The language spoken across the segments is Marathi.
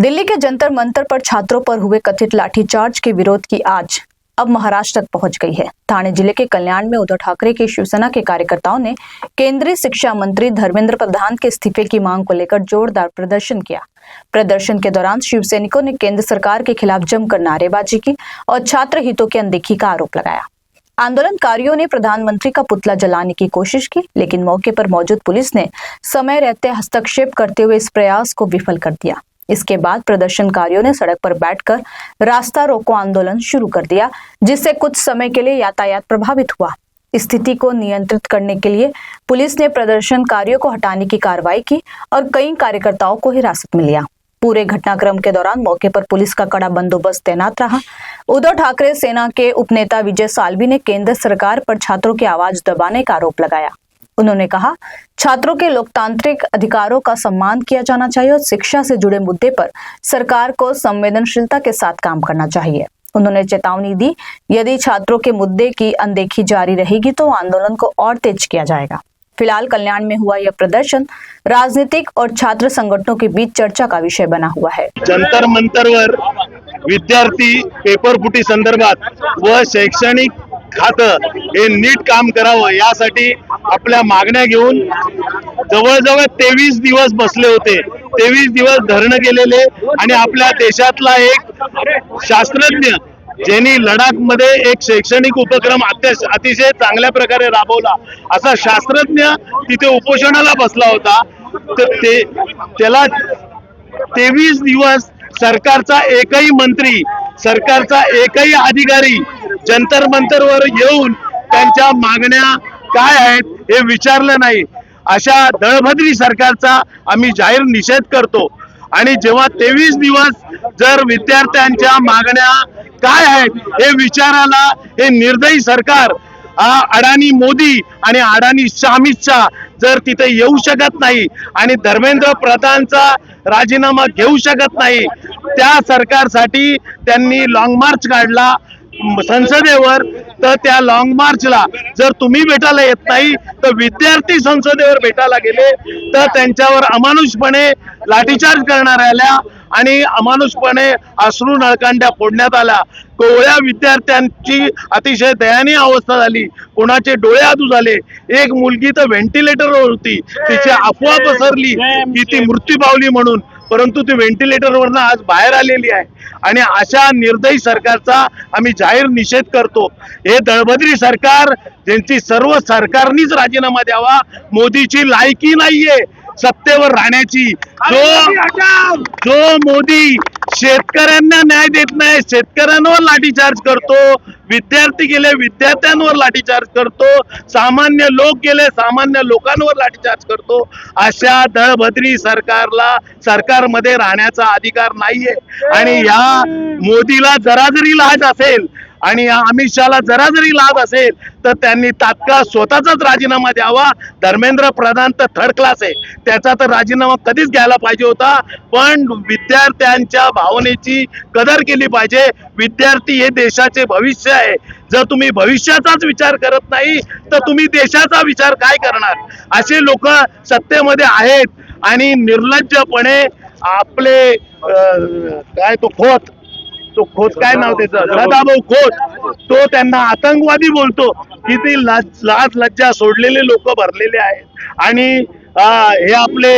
दिल्ली के जंतर मंतर पर छात्रों पर हुए कथित लाठीचार्ज के विरोध की आज अब महाराष्ट्र तक पहुंच गई है। ठाणे जिले के कल्याण में उद्धव ठाकरे की शिवसेना के कार्यकर्ताओं ने केंद्रीय शिक्षा मंत्री धर्मेंद्र प्रधान के इस्तीफे की मांग को लेकर जोरदार प्रदर्शन किया। प्रदर्शन के दौरान शिवसैनिकों ने केंद्र सरकार के खिलाफ जमकर नारेबाजी की और छात्र हितों की अनदेखी का आरोप लगाया। आंदोलनकारियों ने प्रधानमंत्री का पुतला जलाने की कोशिश की, लेकिन मौके पर मौजूद पुलिस ने समय रहते हस्तक्षेप करते हुए इस प्रयास को विफल कर दिया। इसके बाद प्रदर्शनकारियों ने सड़क पर बैठकर रास्ता रोको आंदोलन शुरू कर दिया, जिससे कुछ समय के लिए यातायात प्रभावित हुआ। स्थिति को नियंत्रित करने के लिए पुलिस ने प्रदर्शनकारियों को हटाने की कार्रवाई की और कई कार्यकर्ताओं को हिरासत में लिया। पूरे घटनाक्रम के दौरान मौके पर पुलिस का कड़ा बंदोबस्त तैनात रहा। उद्धव ठाकरे सेना के उपनेता विजय साल्वी ने केंद्र सरकार पर छात्रों की आवाज दबाने का आरोप लगाया। उन्होंने कहा, छात्रों के लोकतांत्रिक अधिकारों का सम्मान किया जाना चाहिए और शिक्षा से जुड़े मुद्दे पर सरकार को संवेदनशीलता के साथ काम करना चाहिए। उन्होंने चेतावनी दी, यदि छात्रों के मुद्दे की अनदेखी जारी रहेगी तो आंदोलन को और तेज किया जाएगा। फिलहाल कल्याण में हुआ यह प्रदर्शन राजनीतिक और छात्र संगठनों के बीच चर्चा का विषय बना हुआ है। जंतर मंतरवर विद्यार्थी पेपरफुटी संदर्भात व शैक्षणिक खातं हे नीट काम करावं यासाठी आपल्या मागण्या घेऊन जवळजवळ 23 दिवस बसले होते। 23 दिवस धरणं केलेले आणि आपल्या देशातला एक शास्त्रज्ञ ज्यांनी लडाख मध्ये एक शैक्षणिक उपक्रम अतिशय चांगल्या प्रकारे राबवला असा शास्त्रज्ञ तिथे उपोषणाला बसला होता। तर त्याला 23 दिवस सरकारचा एकही मंत्री, सरकारचा एकही अधिकारी जंतर मंतरवर येऊन त्यांच्या मागण्या काय आहेत हे विचारलं नाही। अशा दळभद्री सरकारचा आम्ही जाहीर निषेध करतो। आणि जेव्हा 23 दिवस जर विद्यार्थ्यांच्या मागण्या काय आहेत हे विचारायला हे निर्दयी सरकार अडाणी मोदी आणि अडाणी अमित शहा जर तिथे येऊ शकत नाही आणि धर्मेंद्र प्रधानचा राजीनामा घेऊ शकत नाही, त्या सरकारसाठी त्यांनी लॉंग मार्च काढला संसदेवर। तर त्या लॉंग मार्चला जर तुम्ही भेटायला येत नाही तर विद्यार्थी संसदेवर भेटायला गेले तर त्यांच्यावर अमानुषपणे लाठीचार्ज करण्यात आला आणि अमानुषपणे अश्रू नळकांड्या फोडण्यात आल्या। कोवळ्या विद्यार्थ्यांची अतिशय दयनीय अवस्था झाली, कोणाचे डोळे आदू झाले। एक मुलगी तर व्हेंटिलेटरवर होती, तिची अफवा पसरली की ती मृत्यू पावली म्हणून, परंतु ती व्हेंटिलेटरवरनं आज बाहेर आलेली आहे। आणि अशा निर्दयी सरकारचा आम्ही जाहीर निषेध करतो। हे दळभद्री सरकार ज्यांची सर्व सरकारनीच राजीनामा द्यावा, मोदीची लायकी नाहीये सत्तेवर राहण्याची। जो मोदी शेतकऱ्यांना न्याय देत नाही, शेतकऱ्यांवर लाठीचार्ज करतो, विद्यार्थी गेले विद्यार्थ्यांवर लाठीचार्ज करतो, सामान्य लोक गेले सामान्य लोकांवर लाठीचार्ज करतो, अशा दळभद्री सरकारमध्ये राहण्याचा अधिकार नाहीये। आणि या मोदीला जरा जरी लाज असेल आणि अमित शहाला जरा जरी लाज असेल तर त्यांनी तात्काळ स्वतःचाच राजीनामा द्यावा। धर्मेंद्र प्रधान तर थर्ड क्लास आहे, त्याचा तर राजीनामा कधीच घ्यायला पाहिजे होता। पण विद्यार्थ्यांच्या भावनेची कदर केली पाहिजे। विद्यार्थी हे देशाचे भविष्य आहे। जर तुम्ही भविष्याचाच विचार करत नाही तर तुम्ही देशाचा विचार काय करणार? असे लोक सत्तेमध्ये आहेत आणि निर्लज्जपणे आपले काय तो खोत काय नाव त्याचं, सदाभाऊ खोत, तो त्यांना आतंकवादी बोलतो। किती लाज लज्जा सोडलेले लोक भरलेले आहेत। आणि हे आपले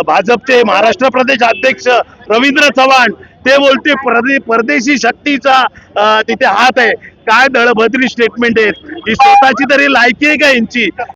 भाजपचे महाराष्ट्र प्रदेश अध्यक्ष रवींद्र चव्हाण ते बोलते परदेशी शक्तीचा तिथे हात आहे। काय दळभद्री स्टेटमेंट आहेत ही? स्वतःची तरी लायकी आहे का यांची?